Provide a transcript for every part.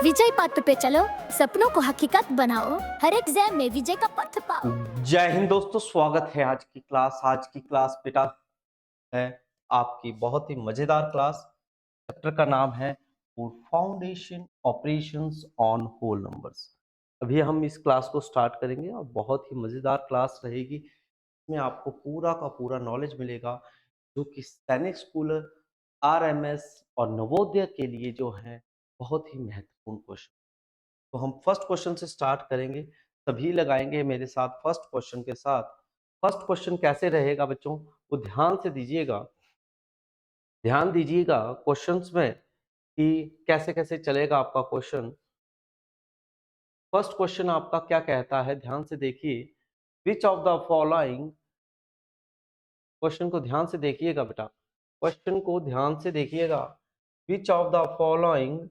विजय पथ पे चलो, सपनों को हकीकत बनाओ, हर एग्जाम में विजय का पथ पाओ। जय हिंद दोस्तों, स्वागत है आज की क्लास। आज की क्लास बेटा है आपकी बहुत ही मजेदार क्लास। चैप्टर का नाम है foundation operations on whole numbers. अभी हम इस क्लास को स्टार्ट करेंगे और बहुत ही मजेदार क्लास रहेगी। इसमें आपको पूरा का पूरा नॉलेज मिलेगा जो कि सैनिक स्कूल, आरएमएस और नवोदय के लिए जो है बहुत ही महत्वपूर्ण क्वेश्चन। तो हम फर्स्ट क्वेश्चन से स्टार्ट करेंगे। सभी लगाएंगे मेरे साथ फर्स्ट क्वेश्चन के साथ। फर्स्ट क्वेश्चन कैसे रहेगा बच्चों, वो ध्यान से दीजिएगा। ध्यान दीजिएगा क्वेश्चंस में कि कैसे कैसे चलेगा आपका क्वेश्चन। फर्स्ट क्वेश्चन आपका क्या कहता है, ध्यान से देखिए। विच ऑफ द फॉलोइंग, क्वेश्चन को ध्यान से देखिएगा बेटा, क्वेश्चन को ध्यान से देखिएगा। Which of the following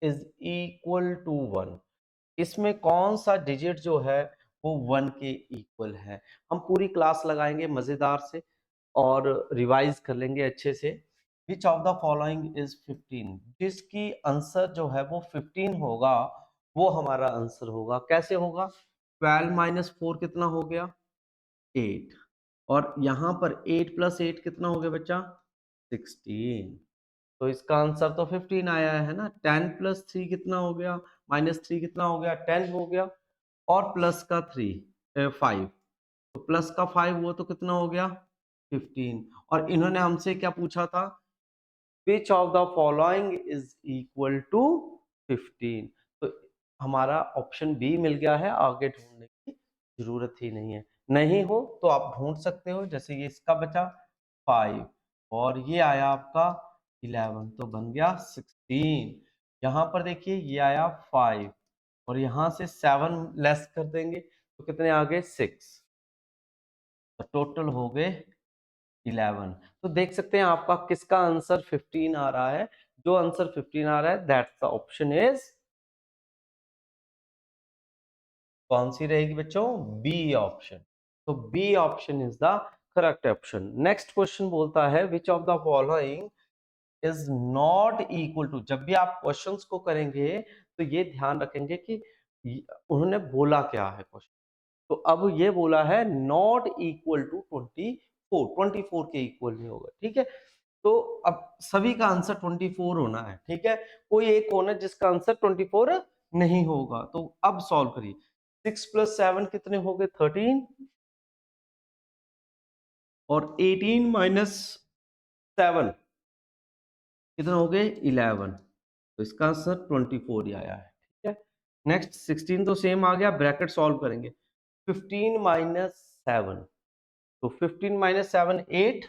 is equal to 1। इसमें कौन सा डिजिट जो है वो 1 के इक्वल है। हम पूरी क्लास लगाएंगे मजेदार से और रिवाइज कर लेंगे अच्छे से। विच ऑफ द फॉलोइंग इज 15, जिसकी आंसर जो है वो 15 होगा, वो हमारा आंसर होगा। कैसे होगा? 12 माइनस 4 कितना हो गया? 8। और यहाँ पर 8 प्लस 8 कितना हो गया बच्चा? 16। तो इसका आंसर तो 15 आया है ना। 10 प्लस 3 कितना हो गया? माइनस 3 कितना हो गया? 10 हो गया। और प्लस का 5, तो प्लस का 5 वो तो कितना हो गया? 15। और इन्होंने हमसे क्या पूछा था? Which of the following is equal to 15। तो हमारा ऑप्शन बी मिल गया है, आगे ढूंढने की जरूरत ही नहीं है। नहीं हो तो आप ढूंढ सकते हो, जैसे ये इसका बचा 5 और ये आया आपका 11, तो बन गया 16। यहाँ पर देखिए ये आया 5 और यहाँ से 7 लेस कर देंगे तो कितने आ गए? 6। तो टोटल हो गए 11। तो देख सकते हैं आपका किसका आंसर 15 आ रहा है। जो आंसर 15 आ रहा है दैट्स द ऑप्शन इज, कौन सी रहेगी बच्चों? B option. तो B option is the correct option. Next question बोलता है which of the following is not equal to. जब भी आप क्वेश्चंस को करेंगे तो ये ध्यान रखेंगे कि उन्होंने बोला क्या है क्वेश्चन। तो अब ये बोला है नॉट इक्वल टू 24, 24 के इक्वल नहीं होगा। ठीक है, तो अब सभी का आंसर 24 होना है। ठीक है, कोई एक होना जिसका आंसर 24 नहीं होगा। तो अब सॉल्व करिए। 6 प्लस 7 कितने हो गए? 13। और 18 माइनस 7 कितने हो गए? 11। तो इसका आंसर 24 ही आया है। ठीक है, नेक्स्ट 16 तो सेम आ गया, ब्रैकेट सॉल्व करेंगे। 15 माइनस 7, तो 15 माइनस 7 8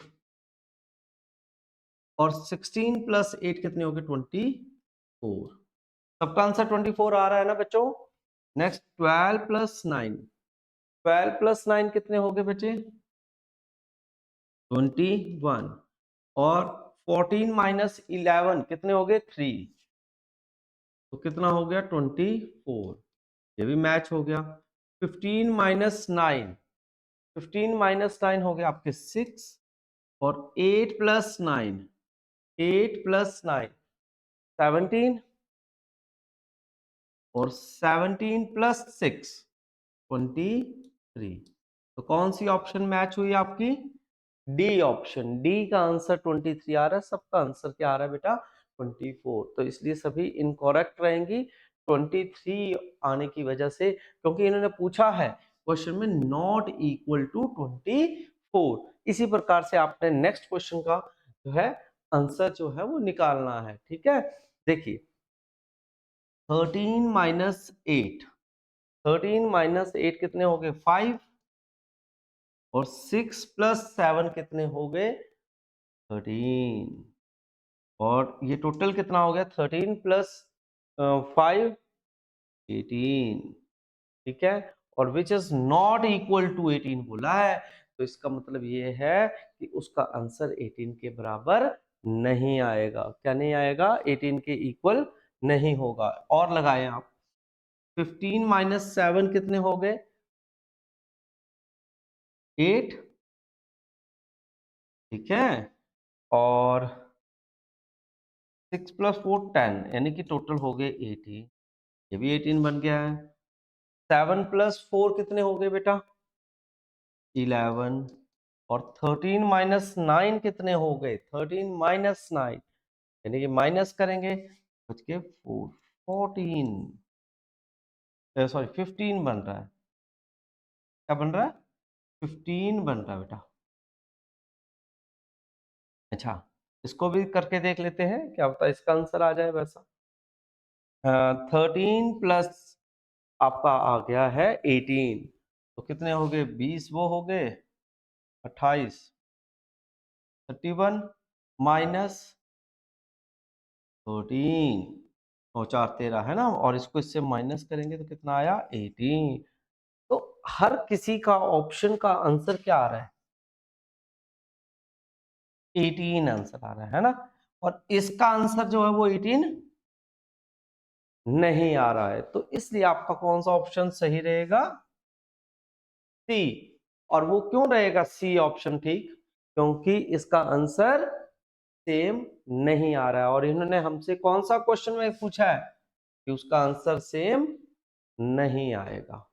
और 16 प्लस 8 कितने हो गए? 24। सबका आंसर 24 आ रहा है ना बच्चों। नेक्स्ट 12 प्लस 9, 12 प्लस 9 कितने हो गए बच्चे? 21। और 14 माइनस 11 कितने हो गए? 3। तो कितना हो गया? 24। ये भी मैच हो गया। 15 माइनस 9, 15 माइनस 9 हो गया आपके 6। और 8 प्लस 9, 8 प्लस 9 17। और 17 प्लस 6 23। तो कौन सी ऑप्शन मैच हुई आपकी? D option. डी का आंसर 23 आ रहा है। सबका आंसर क्या आ रहा है बेटा? 24। तो इसलिए सभी इनकरेक्ट रहेंगी 23 आने की वजह से, क्योंकि इन्होंने पूछा है क्वेश्चन में नॉट इक्वल टू 24। इसी प्रकार से आपने नेक्स्ट क्वेश्चन का जो है आंसर जो है वो निकालना है। ठीक है, देखिए 13 माइनस 8, 13 माइनस 8 कितने हो गए? 5। और 6 प्लस 7 कितने हो गए? 13। और ये टोटल कितना हो गया? 13 प्लस 5 18। ठीक है, और which is not equal to 18 बोला है, तो इसका मतलब ये है कि उसका आंसर 18 के बराबर नहीं आएगा। क्या नहीं आएगा? 18 के इक्वल नहीं होगा। और लगाए आप 15 माइनस 7 कितने हो गए? 8। ठीक है, और 6 प्लस 4 10, यानी कि टोटल हो गए 18। ये भी 18 बन गया है। 7 प्लस 4 कितने हो गए बेटा? 11। और 13 माइनस 9 कितने हो गए? 13 माइनस 9, यानी कि माइनस करेंगे, बच के 4, 14, सॉरी 15 बन रहा है। क्या बन रहा है? 15 बन रहा है बेटा। अच्छा, इसको भी करके देख लेते हैं, क्या पता इसका आंसर आ जाए वैसा। 13 प्लस आपका आ गया है 18, तो कितने हो गए? 20 वो हो गए, 28, 31 माइनस 13, और 4 13 है ना, और इसको इससे माइनस करेंगे तो कितना आया? 18। तो हर किसी का ऑप्शन का आंसर क्या आ रहा है? 18 आंसर आ रहा है ना। और इसका आंसर जो है वो 18 नहीं आ रहा है, तो इसलिए आपका कौन सा ऑप्शन सही रहेगा? सी। और वो क्यों रहेगा सी ऑप्शन ठीक? क्योंकि इसका आंसर सेम नहीं आ रहा है, और इन्होंने हमसे कौन सा क्वेश्चन में पूछा है कि उसका आंसर सेम नहीं आएगा।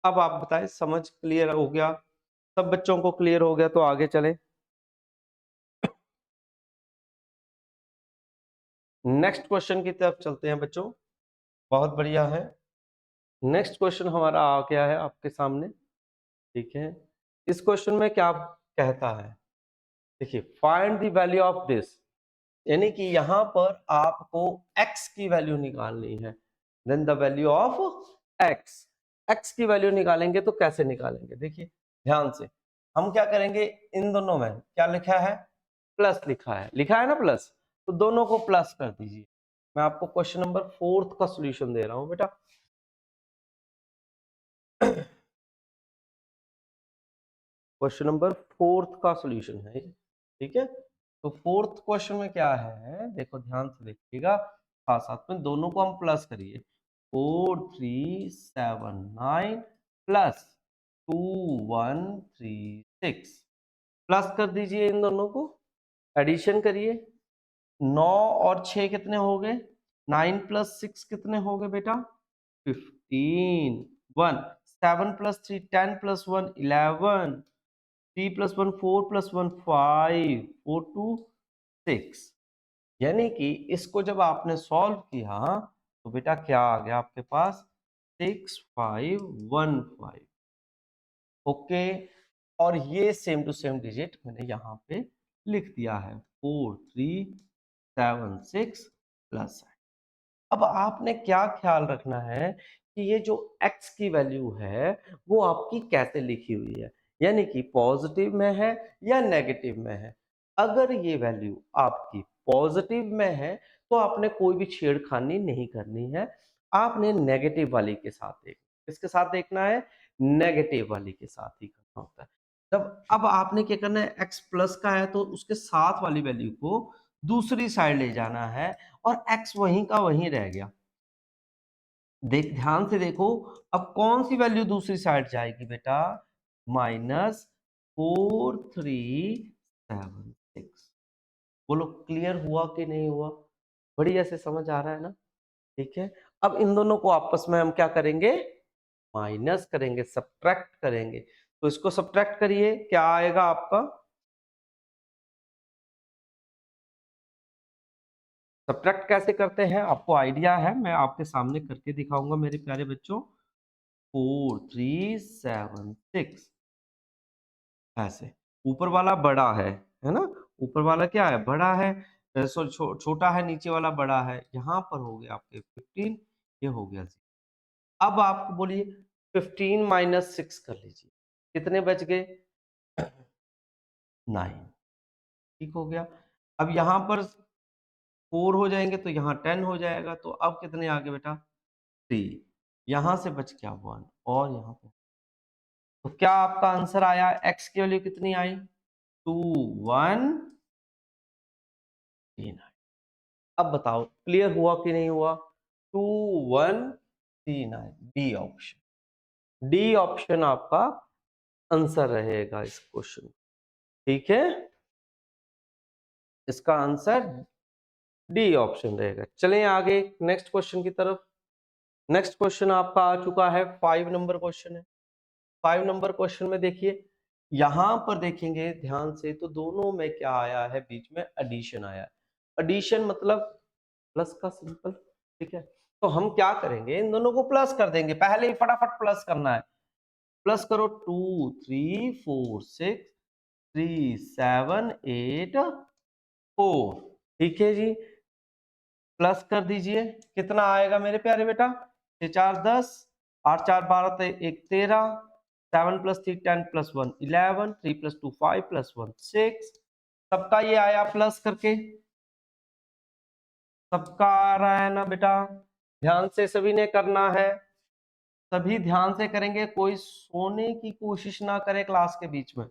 अब आप बताएं, समझ क्लियर हो गया? सब बच्चों को क्लियर हो गया तो आगे चले। नेक्स्ट क्वेश्चन की तरफ चलते हैं बच्चों। बहुत बढ़िया है। नेक्स्ट क्वेश्चन हमारा आ गया है आपके सामने, ठीक है। इस क्वेश्चन में क्या कहता है? देखिए, find the value of this, यानी कि यहां पर आपको x की वैल्यू निकालनी है। Then the value of x, x की वैल्यू निकालेंगे तो कैसे निकालेंगे? देखिए ध्यान से, हम क्या करेंगे, इन दोनों में क्या लिखा है? प्लस लिखा है ना प्लस, तो दोनों को प्लस कर दीजिए। मैं आपको क्वेश्चन नंबर 4 का सॉल्यूशन दे रहा हूं बेटा। क्वेश्चन नंबर 4 का सॉल्यूशन है ये, ठीक है। तो 4th क्वेश्चन में क्या है, देखो ध्यान से देखिएगा, साथ साथ में दोनों को हम प्लस करिए। 4 3 7 9 प्लस 2 1 3 6, प्लस कर दीजिए इन दोनों को, एडिशन करिए। 9 और 6 कितने हो गए? 9 प्लस 6 कितने हो गए बेटा? 15। 1 7 प्लस 3 10 प्लस 1 11, 3 प्लस 1 4 प्लस 1 5, 4 2 6। यानी कि इसको जब आपने सॉल्व किया तो बेटा क्या आ गया आपके पास? 6 5 1 5। ओके, और ये सेम टू सेम डिजिट मैंने यहाँ पे लिख दिया है, 4 3 7 6 प्लस। अब आपने क्या ख्याल रखना है कि ये जो x की वैल्यू है वो आपकी कैसे लिखी हुई है, यानी कि पॉजिटिव में है या नेगेटिव में है। अगर ये वैल्यू आपकी पॉजिटिव में है तो आपने कोई भी छेड़खानी नहीं करनी है, आपने नेगेटिव वाली के साथ देखना। किसके साथ देखना है? नेगेटिव वाली के साथ ही करना होता है। जब अब आपने क्या करना है, x प्लस का है तो उसके साथ वाली वैल्यू को दूसरी साइड ले जाना है, और x वहीं का वहीं रह गया। देख ध्यान से देखो, अब कौन सी वैल्यू दूसरी साइड जाएगी बेटा? -4376। बोलो क्लियर हुआ कि नहीं हुआ? बढ़िया से समझ आ रहा है ना? ठीक है। अब इन दोनों को आपस में हम क्या करेंगे? माइनस करेंगे, सब्ट्रैक्ट करेंगे। तो इसको सब्ट्रैक्ट करिए, क्या आएगा आपका? सब्ट्रैक्ट कैसे करते हैं आपको आइडिया है, मैं आपके सामने करके दिखाऊंगा मेरे प्यारे बच्चों। 4376, ऐसे ऊपर वाला बड़ा है ना? ऊपर वाला क्या है? बड़ा है। सॉरी छोटा है, नीचे वाला बड़ा है। यहाँ पर हो गया आपके 15, ये हो गया 0। अब आप बोलिए 15 माइनस 6 कर लीजिए, कितने बच गए? 9। ठीक हो गया। अब यहाँ पर 4 हो जाएंगे तो यहाँ 10 हो जाएगा, तो अब कितने आ गए बेटा? 3। यहाँ से बच गया 1, और यहाँ पे तो क्या आपका आंसर आया? x की वैल्यू कितनी आई? 2 1 3। अब बताओ क्लियर हुआ कि नहीं हुआ? 2 1 3 9, डी ऑप्शन, डी ऑप्शन आपका आंसर रहेगा इस क्वेश्चन। ठीक है, इसका आंसर डी ऑप्शन रहेगा। चलें आगे नेक्स्ट क्वेश्चन की तरफ। नेक्स्ट क्वेश्चन आपका आ चुका है 5 नंबर क्वेश्चन है। 5 नंबर क्वेश्चन में देखिए, यहां पर देखेंगे ध्यान से तो दोनों में क्या आया है, बीच में एडिशन आया है। एडिशन मतलब प्लस का सिंपल, ठीक है। तो हम क्या करेंगे, इन दोनों को प्लस कर देंगे, पहले ही फटाफट प्लस करना है। प्लस करो 2 3 4 6 3 7 8 4, ठीक है जी। प्लस कर दीजिए, कितना आएगा मेरे प्यारे बेटा, 6 4 10, 8 4 12, 1 13, 7 + 3 10 + 1 11, 3 + 2 5 + 1 6। सबका ये आया प्लस करके, सबका आ रहा है ना बेटा। ध्यान से सभी ने करना है, सभी ध्यान से करेंगे, कोई सोने की कोशिश ना करे क्लास के बीच में।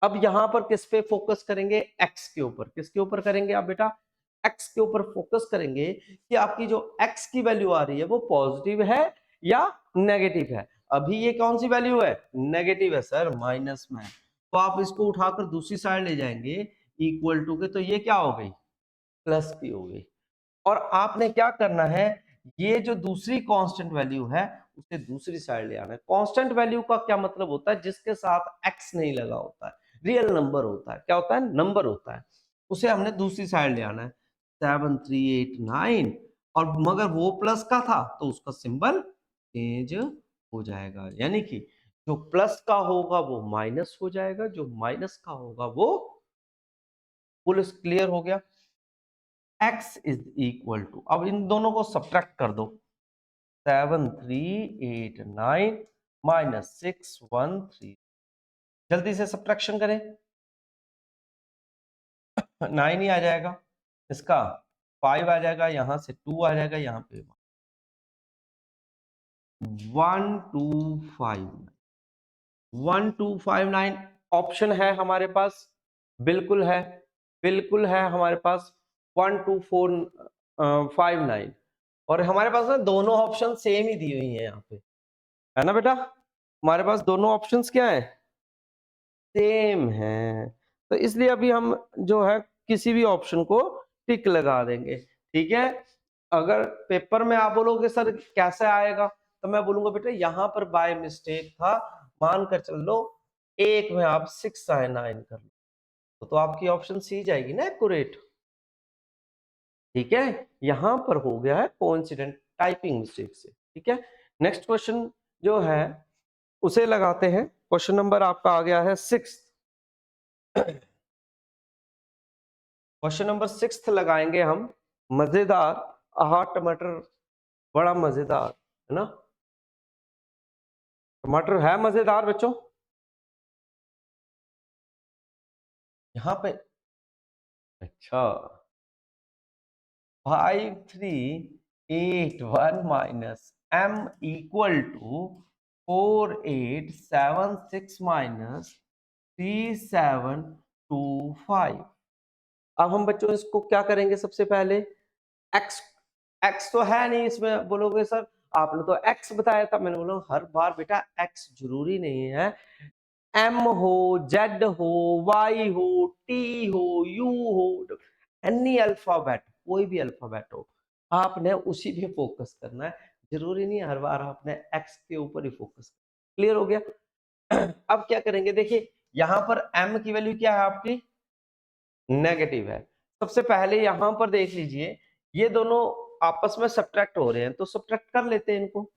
अब यहां पर किस पे फोकस करेंगे, एक्स के ऊपर। किसके ऊपर करेंगे आप बेटा, एक्स के ऊपर फोकस करेंगे कि आपकी जो एक्स की वैल्यू आ रही है वो पॉजिटिव है या नेगेटिव है। अभी ये कौन सी वैल्यू है, नेगेटिव है सर, माइनस में। तो आप इसको उठाकर दूसरी साइड ले जाएंगे इक्वल टू के, तो ये क्या हो गई, प्लस की हो गई। और आपने क्या करना है, ये जो दूसरी कांस्टेंट वैल्यू है उसे दूसरी साइड ले आना है। कांस्टेंट वैल्यू का क्या मतलब होता है, जिसके साथ एक्स नहीं लगा होता है, रियल नंबर होता है। क्या होता है, नंबर होता है, उसे हमने दूसरी साइड ले आना है। 7 3 8 9, और मगर वो प्लस का था तो उसका सिंबल चेंज हो जाएगा, यानी कि जो प्लस का होगा वो माइनस हो जाएगा, जो माइनस का होगा वो फुल। क्लियर हो गया। x इज इक्वल टू, अब इन दोनों को सब्ट्रैक्ट कर दो, 7 3 8 9 माइनस 6 1 3। जल्दी से सब्ट्रैक्शन करें, 9 ही आ जाएगा, इसका 5 आ जाएगा, यहां से 2 आ जाएगा, यहां पे 1 2 5 1 2 5 9 ऑप्शन है हमारे पास, बिल्कुल है, बिल्कुल है हमारे पास 1 2 4 5 9। और हमारे पास ना दोनों ऑप्शन सेम ही दी हुई है यहाँ पे, है ना बेटा। हमारे पास दोनों ऑप्शंस क्या है, सेम है। तो इसलिए अभी हम जो है किसी भी ऑप्शन को टिक लगा देंगे, ठीक है। अगर पेपर में आप बोलोगे सर कैसे आएगा, तो मैं बोलूंगा बेटा यहाँ पर बाय मिस्टेक था, मान कर चल लो एक में आप 6 आए 9 कर लो, तो आपकी ऑप्शन सी जाएगी ना एक्यूरेट, ठीक है। यहां पर हो गया है कोइंसिडेंट टाइपिंग मिस्टेक से, ठीक है। नेक्स्ट क्वेश्चन जो है उसे लगाते हैं। क्वेश्चन नंबर आपका आ गया है 6। क्वेश्चन नंबर 6 लगाएंगे हम, मजेदार। आहा टमाटर बड़ा मजेदार है ना, टमाटर है मजेदार बच्चों। यहाँ पे अच्छा, 5 3 8 1 minus m equal to 4 8 7 6 minus 3 7 2 5। अब हम बच्चों इसको क्या करेंगे, सबसे पहले x, x तो है नहीं इसमें, बोलोगे सर आपने तो x बताया था। मैंने बोला हर बार बेटा x जरूरी नहीं है, m हो, z हो, y हो, t हो, u हो, एनी अल्फाबेट, कोई भी अल्फाबेट हो, आपने उसी पे फोकस करना है। जरूरी नहीं हर बार आपने x के ऊपर ही फोकस। क्लियर हो गया। अब क्या करेंगे, देखिए यहां पर m की वैल्यू क्या है आपकी, नेगेटिव है। सबसे पहले यहां पर देख लीजिए, ये दोनों आपस में सब्ट्रैक्ट हो रहे हैं, तो सब्ट्रैक्ट कर लेते हैं इनको।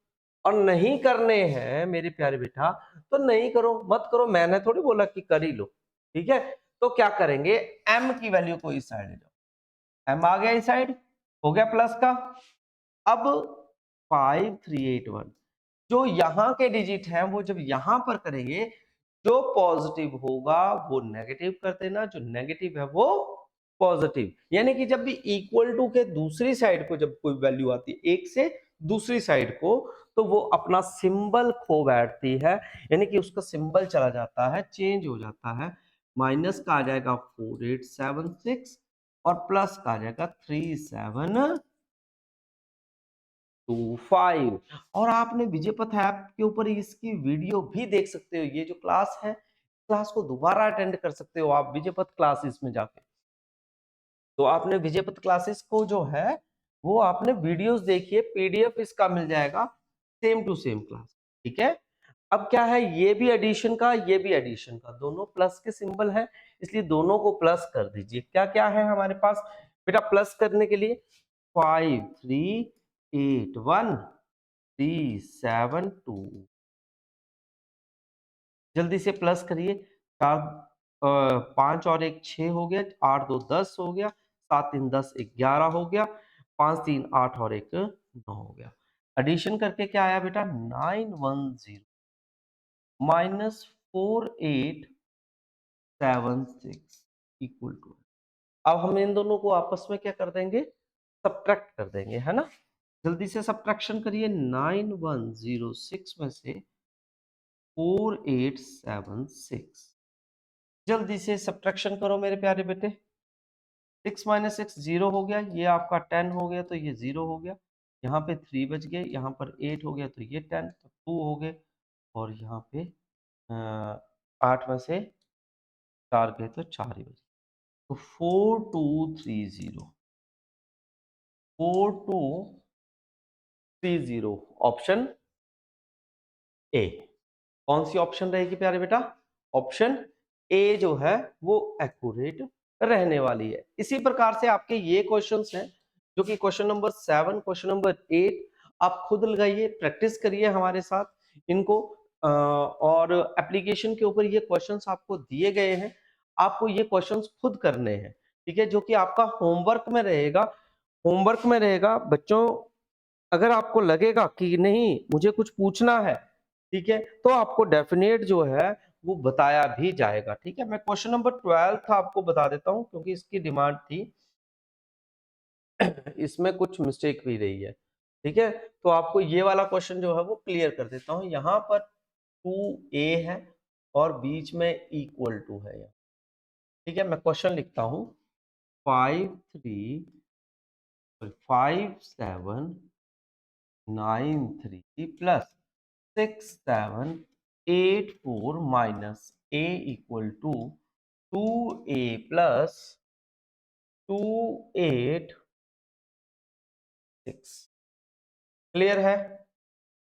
और नहीं करने हैं मेरे प्यारे बेटा तो नहीं करो, मत करो, मैंने थोड़ी बोला कि कर ही लो, ठीक है। तो क्या करेंगे, m की वैल्यू को इस साइड ले जाओ, m आ गया इस साइड, हो गया प्लस का। अब 5 3 8 1 जो यहाँ के डिजिट हैं वो जब यहाँ पर करेंगे, जो पॉजिटिव होगा वो नेगेटिव कर देना, जो नेगेटिव है वो पॉजिटिव। यानी कि जब भी इक्वल टू के दूसरी साइड को जब कोई वैल्यू आती है एक से दूसरी साइड को, तो वो अपना सिंबल खो बैठती है, यानी कि उसका सिंबल चला जाता है, चेंज हो जाता है। माइनस का आ जाएगा 4 8 7 6 और प्लस का आ जाएगा 3 7 2 5। और आपने विजयपथ ऐप के ऊपर इसकी वीडियो भी देख सकते हो, ये जो क्लास है क्लास को दोबारा अटेंड कर सकते हो आप विजयपथ क्लासेस में जाके। तो आपने विजयपत क्लासेस को जो है वो आपने वीडियोस देखिए, पीडीएफ इसका मिल जाएगा सेम टू सेम क्लास। ठीक है, अब क्या है, ये भी एडिशन का, ये भी एडिशन का, दोनों प्लस के सिंबल है, इसलिए दोनों को प्लस कर दीजिए। क्या क्या है हमारे पास बेटा प्लस करने के लिए? 5 3 8 1 3 7 2। जल्दी से प्लस करिए। 5 और 1 6 हो गया, 8 2 10 हो गया, 7 3 10 11 हो गया, 5 3 8 और 1 9 हो गया। एडिशन करके क्या आया बेटा? 910 माइनस 4876 इक्वल टू। अब हम इन दोनों को आपस में क्या कर देंगे? सब्ट्रैक्ट कर देंगे, है ना। जल्दी से सब्ट्रैक्शन करिए। 9106 में से 4876, जल्दी से सब्ट्रैक्शन करो मेरे प्यारे बेटे। 6 माइनस 6 जीरो हो गया, ये आपका 10 हो गया तो ये जीरो हो गया, यहाँ पे 3 बच गए, यहाँ पर 8 हो गया तो ये 10, तो 2 हो गए, और यहाँ पे 8 में से 4 गए तो 4 ही बचे, तो 4230 ऑप्शन ए। कौन सी ऑप्शन रहेगी प्यारे बेटा? ऑप्शन ए जो है वो एक्यूरेट रहने वाली है। इसी प्रकार से आपके ये क्वेश्चंस हैं, जो कि क्वेश्चन नंबर 7, क्वेश्चन नंबर 8, आप खुद लगाइए, प्रैक्टिस करिए हमारे साथ इनको, और एप्लीकेशन के ऊपर ये क्वेश्चंस आपको दिए गए हैं, आपको ये क्वेश्चंस खुद करने हैं। ठीक है, जो कि आपका होमवर्क में रहेगा। होमवर्क में रहेगा बच्चों। अगर आपको लगेगा कि नहीं मुझे कुछ पूछना है, ठीक है, तो आपको डेफिनेट जो है वो बताया भी जाएगा। ठीक है, मैं क्वेश्चन नंबर 12 आपको बता देता हूं, क्योंकि इसकी डिमांड थी। इसमें कुछ मिस्टेक भी रही है। ठीक है, तो आपको ये वाला क्वेश्चन जो है वो क्लियर कर देता हूं। यहाँ पर 2a है और बीच में इक्वल टू है यहाँ। ठीक है, मैं क्वेश्चन लिखता हूँ। 5793 plus 6784 minus a equal to 2a plus 286। Clear है?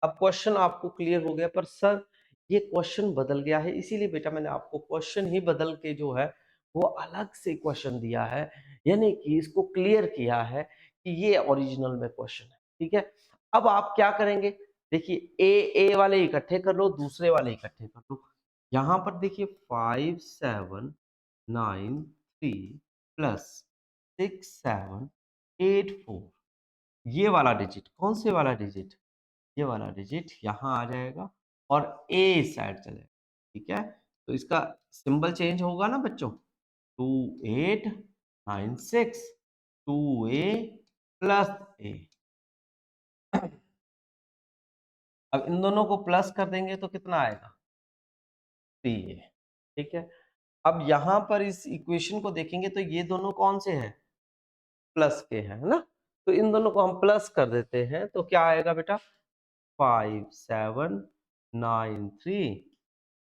अब क्वेश्चन आपको क्लियर हो गया, पर सर ये क्वेश्चन बदल गया है, इसीलिए बेटा मैंने आपको क्वेश्चन ही बदल के जो है वो अलग से क्वेश्चन दिया है, यानी कि इसको क्लियर किया है कि ये ओरिजिनल में क्वेश्चन है। ठीक है, अब आप क्या करेंगे? देखिए ए वाले इकट्ठे कर लो, दूसरे वाले इकट्ठे कर लो। यहाँ पर देखिए 5793 प्लस 6784, ये वाला डिजिट, कौन से वाला डिजिट? ये वाला डिजिट यहाँ आ जाएगा और ए साइड चलेगा। ठीक है, तो इसका सिंबल चेंज होगा ना बच्चों। 2896 2a प्लस ए। अब इन दोनों को प्लस कर देंगे तो कितना आएगा? 3a। ठीक है, अब यहाँ पर इस इक्वेशन को देखेंगे तो ये दोनों कौन से हैं? प्लस के हैं, है ना। तो इन दोनों को हम प्लस कर देते हैं तो क्या आएगा बेटा? 5793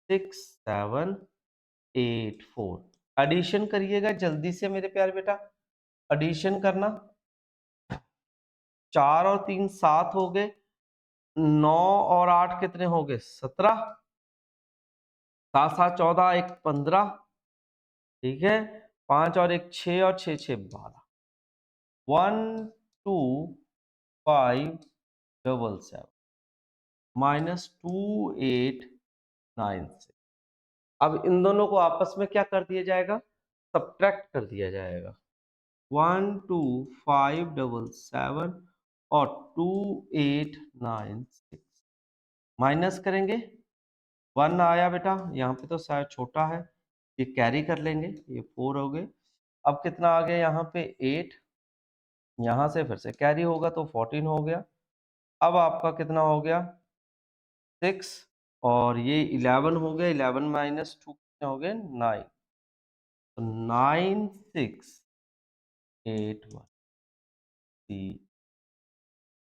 6784। एडिशन करिएगा जल्दी से मेरे प्यारे बेटा, एडिशन करना। 4 और 3 7 हो गए, 9 और 8 कितने हो गए? 17, 7 7 14, 1 15। ठीक है, 5 और 1 6 और 6 6 12। 12577 माइनस 2896। अब इन दोनों को आपस में क्या कर दिया जाएगा? सब्ट्रैक्ट कर दिया जाएगा। 12577 और 2896 माइनस करेंगे। 1 आया बेटा, यहाँ पे तो शायद छोटा है, ये कैरी कर लेंगे, ये 4 हो गए। अब कितना आ गया यहाँ पे? 8, यहाँ से फिर से कैरी होगा तो 14 हो गया। अब आपका कितना हो गया? 6, और ये 11 हो गया, 11 माइनस 2 कितने हो गए? 9, तो 9681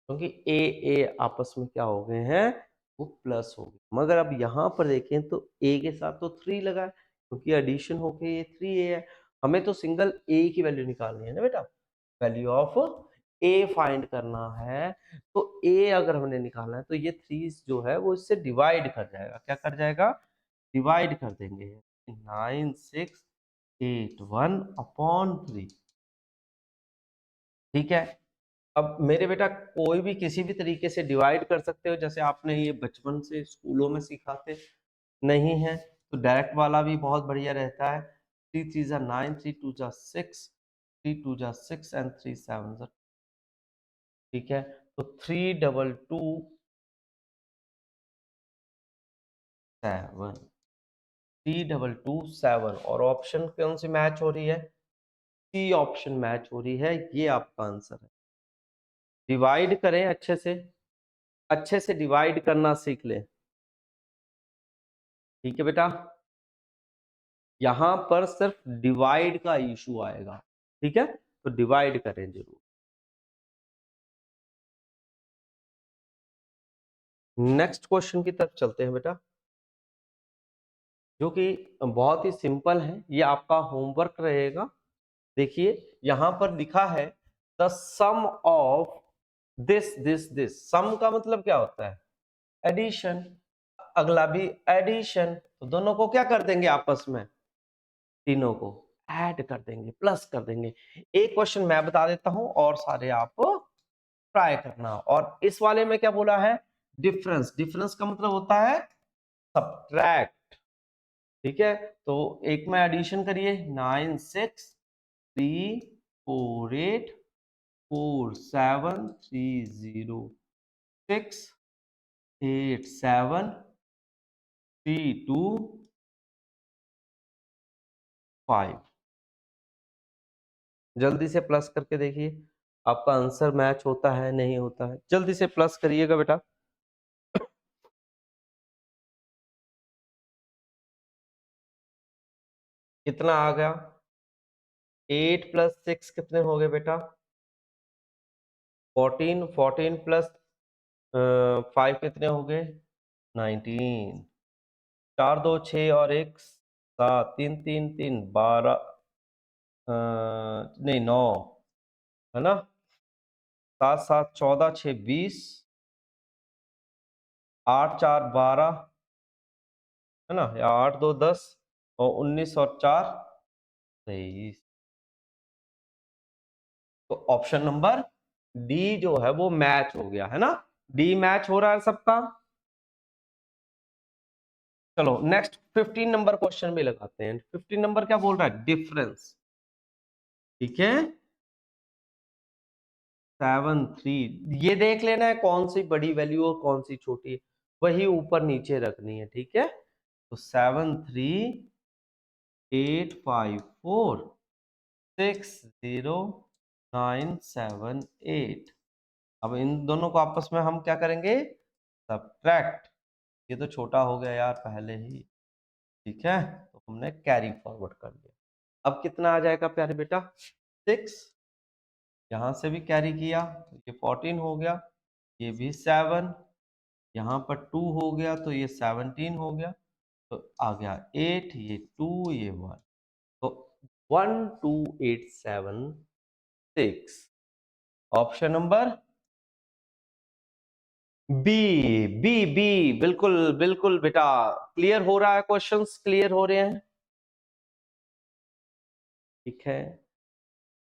क्योंकि ए आपस में क्या हो गए हैं? वो प्लस हो गए। मगर अब यहाँ पर देखें तो ए के साथ तो 3 लगा है, क्योंकि एडिशन होके ये 3a है, हमें तो सिंगल ए की वैल्यू निकालनी है ना बेटा, वैल्यू ऑफ ए फाइंड करना है। तो ए अगर हमने निकालना है तो ये 3 जो है वो इससे डिवाइड कर जाएगा। क्या कर जाएगा? डिवाइड कर देंगे। 9681/3। ठीक है। अब मेरे बेटा कोई भी किसी भी तरीके से डिवाइड कर सकते हो, जैसे आपने ये बचपन से स्कूलों में सिखाते नहीं है तो डायरेक्ट वाला भी बहुत बढ़िया रहता है। 3 3 जा 9, 3 2 जा 6, 3 2 जा 6 एंड 3 7 जा। ठीक है, तो 322 7 और ऑप्शन कौन सी मैच हो रही है? सी ऑप्शन मैच हो रही है, ये आपका आंसर है। डिवाइड करें अच्छे से डिवाइड करना सीख लें। ठीक है बेटा, यहां पर सिर्फ डिवाइड का इशू आएगा। ठीक है, तो डिवाइड करें जरूर। नेक्स्ट क्वेश्चन की तरफ चलते हैं बेटा, जो कि बहुत ही सिंपल है, ये आपका होमवर्क रहेगा। देखिए यहां पर लिखा है the sum of this this this. Sum का मतलब क्या होता है? एडिशन। अगला भी एडिशन, तो दोनों को क्या कर देंगे आपस में? तीनों को ऐड कर देंगे, प्लस कर देंगे। एक क्वेश्चन मैं बता देता हूं और सारे आप ट्राई करना। और इस वाले में क्या बोला है? डिफरेंस। डिफरेंस का मतलब होता है सब्ट्रैक्ट। ठीक है, तो एक में एडिशन करिए। 9 6 3 4 8 4 7 3 0 6 8 7 3 2 5। जल्दी से प्लस करके देखिए आपका आंसर मैच होता है नहीं होता है। जल्दी से प्लस करिएगा बेटा। कितना आ गया? 8 + 6 कितने हो गए बेटा? 14। 14 + 5 कितने हो गए? 19। 4 2 6 और 1 7, 3 3 3 12, नहीं 9 है ना। 7 7 14 6 20, 8 4 12 है ना, या 8 2 10 और 19 और 4 23। तो ऑप्शन नंबर डी जो है वो मैच हो गया है ना। डी मैच हो रहा है सबका। चलो नेक्स्ट 15 नंबर क्वेश्चन में लगाते हैं। 15 नंबर क्या बोल रहा है? डिफरेंस। ठीक है, 7 3। ये देख लेना है कौन सी बड़ी वैल्यू और कौन सी छोटी, वही ऊपर नीचे रखनी है। ठीक है, तो 7 3 8 5 4 6 0 9 7 8। अब इन दोनों को आपस में हम क्या करेंगे? सब्ट्रैक्ट। ये तो छोटा हो गया यार पहले ही। ठीक है, तो हमने कैरी फॉरवर्ड कर दिया। अब कितना आ जाएगा प्यारे बेटा? 6। यहां से भी कैरी किया तो ये 14 हो गया, ये भी 7, यहाँ पर 2 हो गया तो ये 17 हो गया, तो आ गया 8, ये 2, ये 1, तो 1 2 8 7 6। Option number B. B B, बिल्कुल बिल्कुल बेटा। क्लियर हो रहा है? क्वेश्चंस क्लियर हो रहे हैं? ठीक है,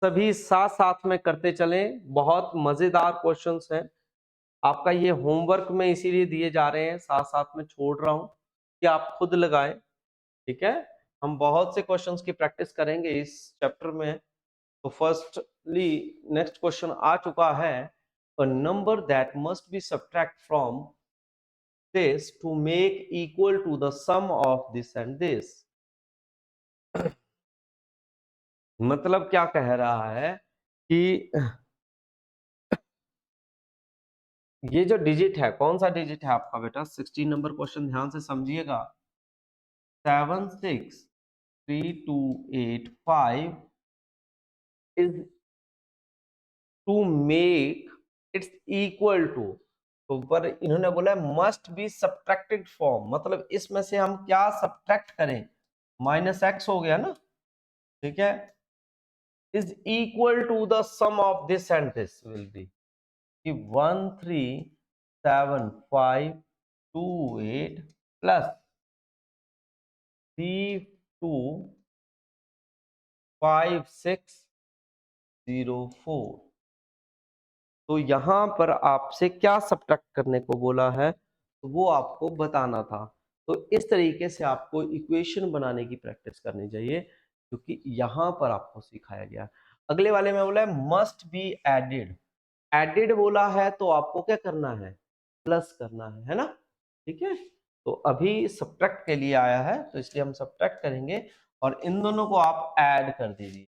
सभी साथ साथ में करते चलें। बहुत मजेदार क्वेश्चंस हैं। आपका ये होमवर्क में इसीलिए दिए जा रहे हैं, साथ साथ में छोड़ रहा हूं कि आप खुद लगाएं। ठीक है, हम बहुत से क्वेश्चंस की प्रैक्टिस करेंगे इस चैप्टर में। तो फर्स्टली नेक्स्ट क्वेश्चन आ चुका है। A number that must be subtract from this to make equal to the sum of this and this. मतलब क्या कह रहा है कि ये जो डिजिट है, कौन सा डिजिट है आपका बेटा? 16 नंबर क्वेश्चन ध्यान से समझिएगा। 7 6 3 2 8 5 is to make its equal to। तो पर इन्होंने बोला मस्ट बी सब्ट्रैक्टेड फ्रॉम, मतलब इसमें से हम क्या सब्ट्रैक्ट करें? -x हो गया ना, ठीक है, is equal to the sum of this and this will be कि 137528 प्लस 325604। तो यहां पर आपसे क्या सब्ट्रैक्ट करने को बोला है, तो वो आपको बताना था। तो इस तरीके से आपको इक्वेशन बनाने की प्रैक्टिस करनी चाहिए, क्योंकि यहां पर आपको सिखाया गया। अगले वाले में बोला है मस्ट बी एडेड। एडेड बोला है तो आपको क्या करना है, प्लस करना है ना। ठीक है, तो अभी सब्ट्रैक्ट के लिए आया है, तो इसलिए हम सब्ट्रैक्ट करेंगे और इन दोनों को आप ऐड कर दीजिए।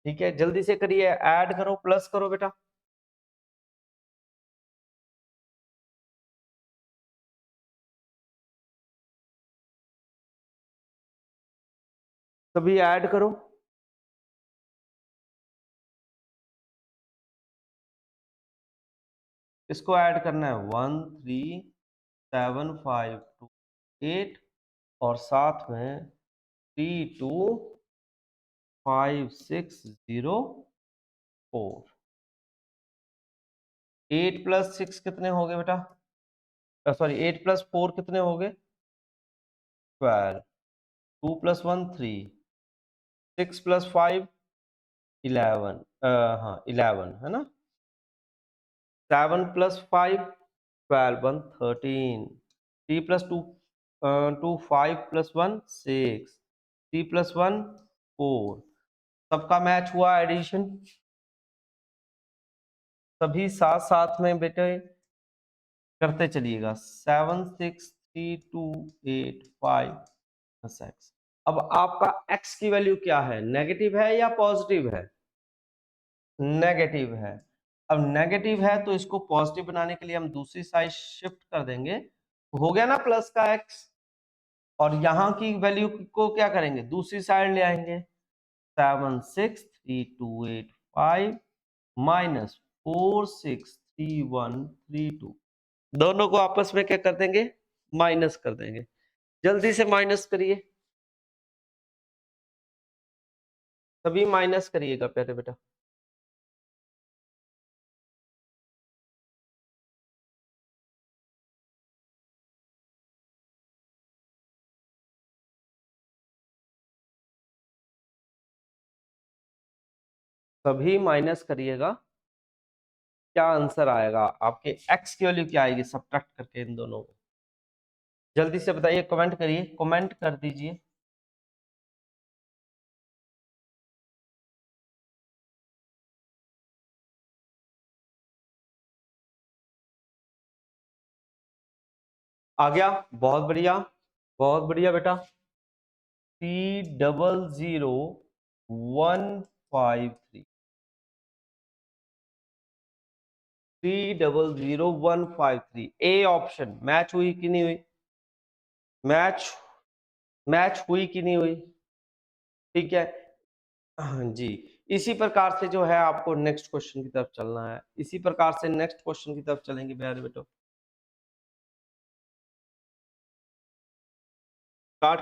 ठीक है, जल्दी से करिए, ऐड करो, प्लस करो बेटा। सभी ऐड करो। इसको ऐड करना है 137528 और साथ में 325604। 8 प्लस 6 कितने हो गए बेटा, सॉरी 8 प्लस 4 कितने हो गए, 12। 2 प्लस 1 3, 6 प्लस 5 11, हाँ 11 है ना। 7 प्लस 5 12, 1 13। 3 plus 2 2, 5 plus 1 6, 3 plus 1 4। सबका मैच हुआ एडिशन, सभी साथ साथ में बेटे करते चलिएगा। 7 6 3 2 8 5 x। अब आपका x की वैल्यू क्या है, नेगेटिव है या पॉजिटिव है, नेगेटिव है। अब नेगेटिव है तो इसको पॉजिटिव बनाने के लिए हम दूसरी साइड शिफ्ट कर देंगे, हो गया ना प्लस का x। और यहाँ की वैल्यू को क्या करेंगे, दूसरी साइड ले आएंगे। 7 6 3 2 8 5 माइनस 4 6 3 1 3 2, दोनों को आपस में क्या कर देंगे, माइनस कर देंगे। जल्दी से माइनस करिए, सभी माइनस करिएगा पहले बेटा। सभी माइनस करिएगा, क्या आंसर आएगा आपके x की वैल्यू क्या आएगी सब्ट्रैक्ट करके इन दोनों को, जल्दी से बताइए, कमेंट करिए, कमेंट कर दीजिए। आ गया, बहुत बढ़िया, बहुत बढ़िया बेटा। 300153, 300153 ए ऑप्शन मैच हुई कि नहीं हुई, मैच मैच हुई कि नहीं हुई। ठीक है, हाँ जी। इसी प्रकार से जो है आपको नेक्स्ट क्वेश्चन की तरफ चलना है, इसी प्रकार से नेक्स्ट क्वेश्चन की तरफ चलेंगे प्यारे बेटो। स्टार्ट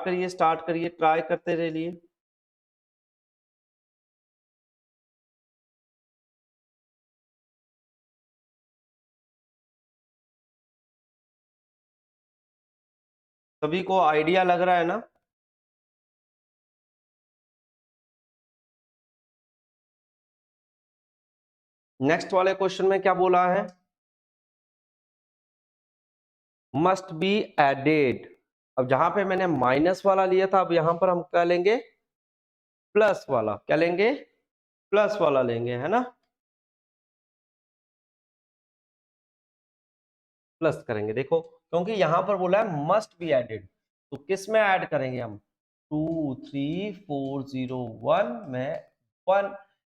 करिए, ट्राई करते रहिए। सभी को आइडिया लग रहा है ना। नेक्स्ट वाले क्वेश्चन में क्या बोला है, मस्ट बी एडेड। अब जहां पे मैंने माइनस वाला लिया था, अब यहां पर हम क्या लेंगे, प्लस वाला। क्या लेंगे, प्लस वाला लेंगे, है ना। प्लस करेंगे, देखो क्योंकि यहां पर बोला है मस्ट बी एडेड, तो किस में ऐड करेंगे हम, 23401 में 1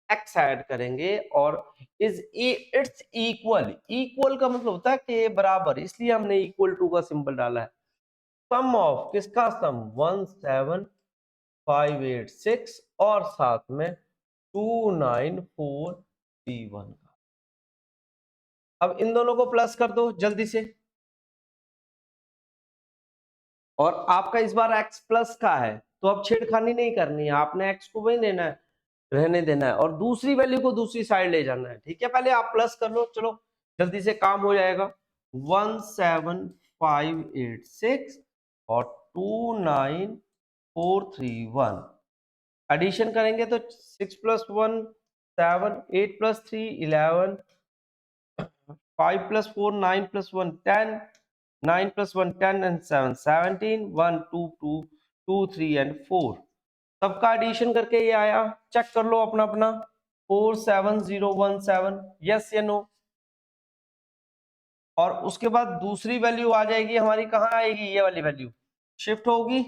x ऐड करेंगे। और इज इट्स इक्वल, इक्वल का मतलब होता है कि बराबर, इसलिए हमने इक्वल टू का सिंबल डाला है। सम ऑफ किसका, सम 17586 और साथ में 29431 का। अब इन दोनों को प्लस कर दो जल्दी से, और आपका इस बार x प्लस का है, तो अब छेड़खानी नहीं करनी है, आपने x को वही लेना है, रहने देना है और दूसरी वैल्यू को दूसरी साइड ले जाना है। ठीक है, पहले आप प्लस कर लो, चलो जल्दी से काम हो जाएगा। 17586 और 29431 एडिशन करेंगे तो 6 + 1 7, 8 + 3 11, 5 + 4 9 + 1 10, 9 + 1 10 and 7 17, 1 2 2 2 3 and 4। सबका एडिशन करके ये आया, चेक कर लो अपना अपना। 47017, यस या नो। और उसके बाद दूसरी वैल्यू आ जाएगी हमारी, कहाँ आएगी, ये वाली वैल्यू शिफ्ट होगी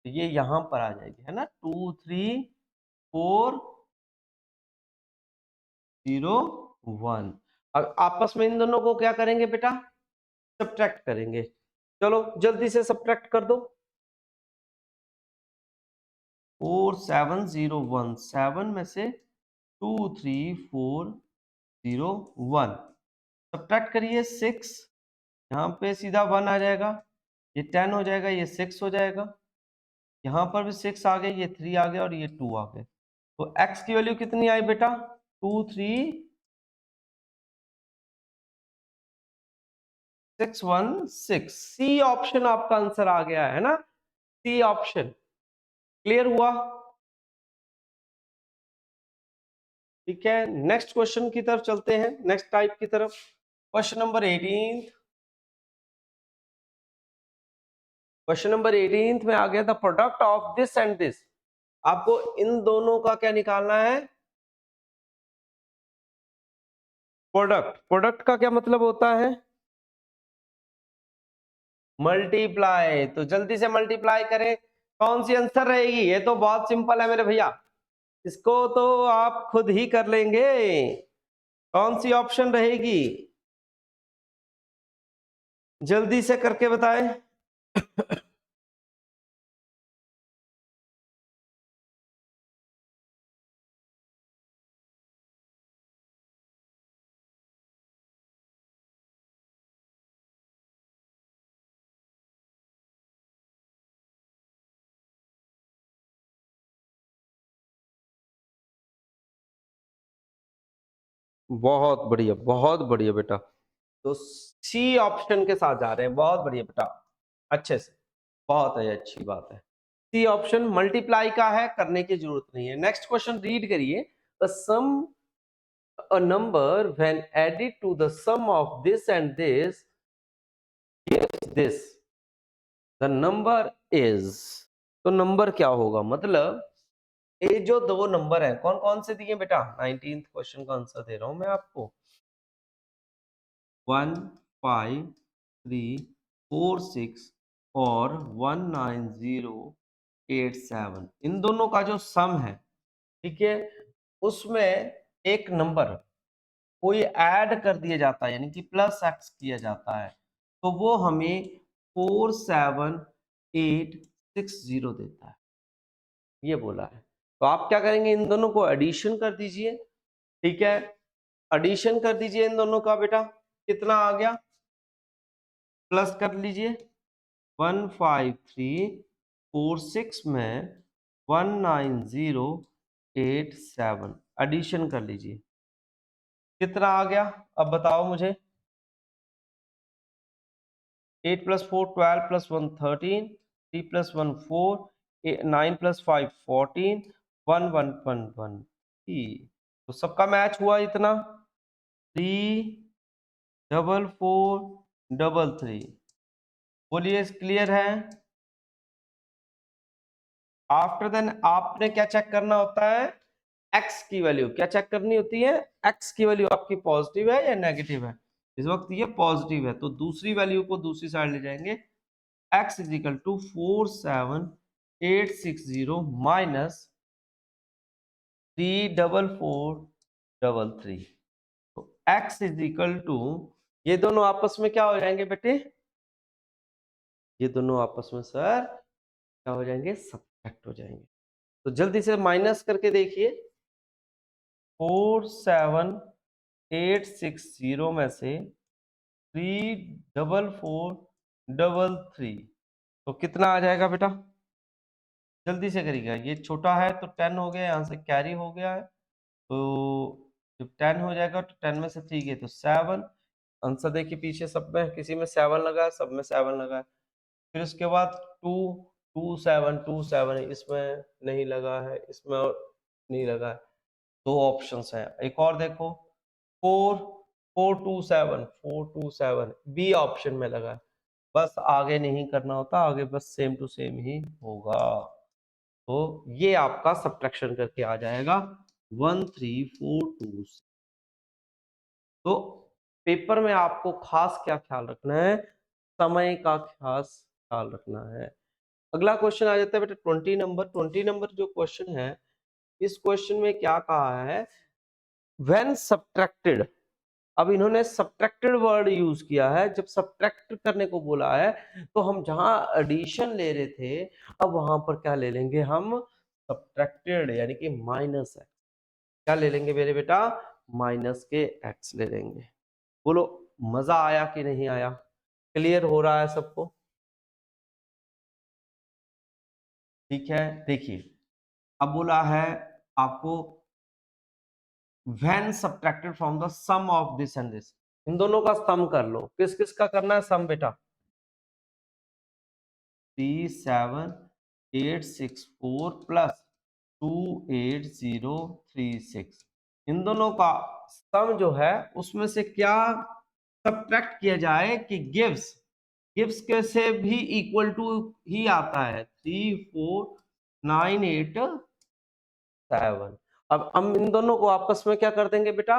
तो ये यहां पर आ जाएगी, है ना, 23401। अब आपस में इन दोनों को क्या करेंगे बेटा, सब्ट्रैक्ट करेंगे। चलो जल्दी से सब्ट्रैक्ट कर दो। 47017 में से 23401 सब्ट्रैक्ट करिए 6, यहाँ पे सीधा 1 आ जाएगा, ये 10 हो जाएगा, ये 6 हो जाएगा, यहाँ पर भी 6 आ गए, ये 3 आ गया और ये 2 आ गए। तो x की वैल्यू कितनी आई बेटा, 23616। सी ऑप्शन आपका आंसर आ गया है ना, सी ऑप्शन। क्लियर हुआ? ठीक है, नेक्स्ट क्वेश्चन की तरफ चलते हैं, नेक्स्ट टाइप की तरफ। Question number 18। क्वेश्चन नंबर 18 में आ गया the product of this and this. आपको इन दोनों का क्या निकालना है, प्रोडक्ट। प्रोडक्ट का क्या मतलब होता है, मल्टीप्लाई। तो जल्दी से मल्टीप्लाई करें, कौन सी आंसर रहेगी, ये तो बहुत सिंपल है मेरे भैया, इसको तो आप खुद ही कर लेंगे। कौन सी ऑप्शन रहेगी, जल्दी से करके बताएं। बहुत बढ़िया, बहुत बढ़िया बेटा। तो सी ऑप्शन के साथ जा रहे हैं, बहुत बढ़िया बेटा, अच्छे से, बहुत है, अच्छी बात है। सी ऑप्शन मल्टीप्लाई का है, करने की जरूरत नहीं है। नेक्स्ट क्वेश्चन रीड करिए। The sum a number when added to the sum of this and this gives this, the number is। तो नंबर क्या होगा, मतलब ये जो दो नंबर है कौन कौन से दिए बेटा, 19th क्वेश्चन का आंसर दे रहा हूं मैं आपको। 1 5 3 4 6 और 19087, इन दोनों का जो सम है, ठीक है, उसमें एक नंबर कोई ऐड कर दिया जाता है, यानी कि प्लस एक्स किया जाता है, तो वो हमें 47860 देता है, ये बोला है। तो आप क्या करेंगे, इन दोनों को एडिशन कर दीजिए। ठीक है, एडिशन कर दीजिए इन दोनों का बेटा, कितना आ गया, प्लस कर लीजिए, 15346 में 19087 एडिशन कर लीजिए, कितना आ गया, अब बताओ मुझे। 8 + 4 12 + 1 13, 3 + 1 4, 9 + 5 14, 1 1 1 1 3। तो सबका मैच हुआ इतना, 3 4 4 3 3। बोलिए क्लियर है? आफ्टर देन आपने क्या चेक करना होता है, x की वैल्यू क्या चेक करनी होती है, x की वैल्यू आपकी पॉजिटिव है या नेगेटिव है। इस वक्त ये पॉजिटिव है, तो दूसरी वैल्यू को दूसरी साइड ले जाएंगे, x = 47860 माइनस 34433। तो x = ये दोनों आपस में क्या हो जाएंगे बेटे, ये दोनों आपस में सर क्या हो जाएंगे, सब्ट्रैक्ट हो जाएंगे। तो जल्दी से माइनस करके देखिए, 47860 में से 34433, तो कितना आ जाएगा बेटा, जल्दी से करिएगा। ये छोटा है तो 10 हो गया, यहाँ से कैरी हो गया है, तो जब 10 हो जाएगा तो 10 में से 3 गए तो 7। आंसर देखिए पीछे सब में, किसी में 7 लगा है, सब में 7 लगा है। फिर उसके बाद 2 2 7 2 7, इसमें नहीं लगा है, इसमें नहीं लगा है। 2 ऑप्शंस हैं। एक और देखो 4 4 2 7 4 2 7 बी ऑप्शन में लगा है। बस आगे नहीं करना होता, आगे बस सेम टू सेम ही होगा। तो ये आपका सब्ट्रैक्शन करके आ जाएगा 1 3 4 2। तो पेपर में आपको खास क्या ख्याल रखना है, समय का खास ख्याल रखना है। अगला क्वेश्चन आ जाता है बेटा 20 नंबर जो क्वेश्चन है, इस क्वेश्चन में क्या कहा है, व्हेन सब्ट्रैक्टेड। अब इन्होंने सब्ट्रैक्टेड वर्ड यूज किया है। जब सब्ट्रैक्ट करने को बोला है तो हम जहां एडिशन ले रहे थे, अब वहां पर क्या ले लेंगे हम, सब्ट्रैक्टेड यानी कि माइनस एक्स। क्या ले लेंगे मेरे बेटा, माइनस के एक्स ले लेंगे। बोलो मजा आया कि नहीं आया, क्लियर हो रहा है सबको? ठीक है, देखिए अब बोला है आपको when subtracted from the sum of this and this, इन दोनों का सम कर लो। किस किस का करना है सम बेटा, 37864 प्लस 28036, इन दोनों का सम जो है उसमें से क्या सब्ट्रैक्ट किया जाए कि गिव्स के से भी इक्वल टू ही आता है 34987। अब हम इन दोनों को आपस में क्या कर देंगे बेटा,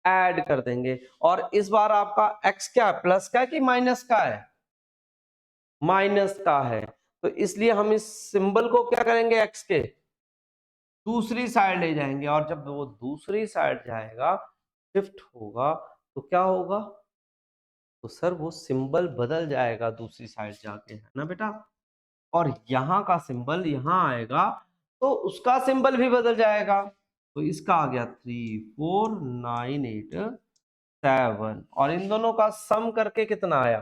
ऐड कर देंगे। और इस बार आपका x क्या है, प्लस का है कि माइनस का है, माइनस का है। तो इसलिए हम इस सिंबल को क्या करेंगे, x के दूसरी साइड ले जाएंगे। और जब वो दूसरी साइड जाएगा, शिफ्ट होगा, तो क्या होगा, तो सर वो सिंबल बदल जाएगा दूसरी साइड जाके, है ना बेटा। और यहाँ का सिंबल यहाँ आएगा तो उसका सिंबल भी बदल जाएगा। तो इसका आ गया 34987 और इन दोनों का सम करके कितना आया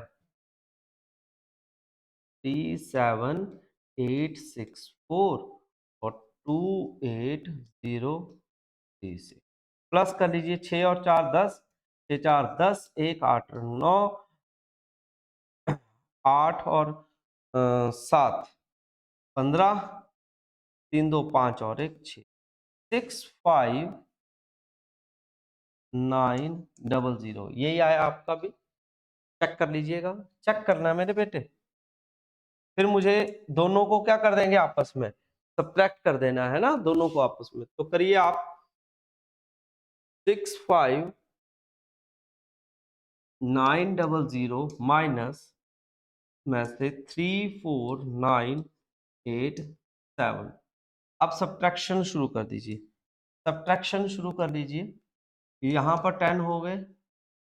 37864 और 28036। प्लस कर लीजिए 6 और 4 10, 6 4 10, 1 8 9, 8 और 7 15, 3 2 5 और 1 6, 65900। यही आया आपका भी, चेक कर लीजिएगा। चेक करना है मेरे बेटे। फिर मुझे दोनों को क्या कर देंगे, आपस में सब्ट्रैक्ट कर देना है ना, दोनों को आपस में। तो करिए आप 65900 माइनस में से 34987। अब सब्ट्रैक्शन शुरू कर दीजिए, सब्ट्रैक्शन शुरू कर दीजिए। यहाँ पर 10 हो गए,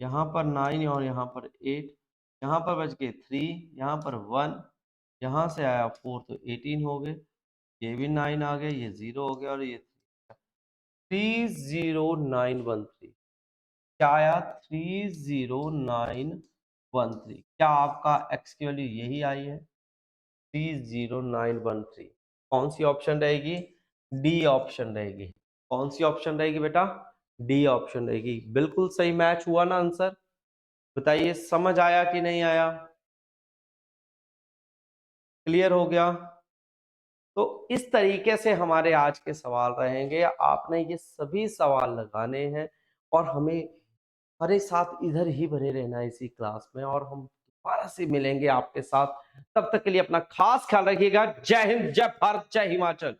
यहाँ पर 9 और यहाँ पर 8, यहाँ पर बच गए 3, यहाँ पर 1, यहाँ से आया 4 तो 18 हो गए, ये भी 9 आ गए, ये 0 हो गया और ये 30913। क्या आया 30913। क्या आपका x की वैल्यू यही आई है 30913? कौन सी ऑप्शन रहेगी, डी ऑप्शन रहेगी। कौन सी ऑप्शन रहेगी बेटा, डी ऑप्शन रहेगी। बिल्कुल सही मैच हुआ ना आंसर। बताइए समझ आया कि नहीं आया, क्लियर हो गया? तो इस तरीके से हमारे आज के सवाल रहेंगे। आपने ये सभी सवाल लगाने हैं और हमें हमारे साथ इधर ही बने रहना है इसी क्लास में, और हम दोबारा से मिलेंगे आपके साथ। तब तक के लिए अपना खास ख्याल रखिएगा। जय हिंद, जय भारत, जय हिमाचल।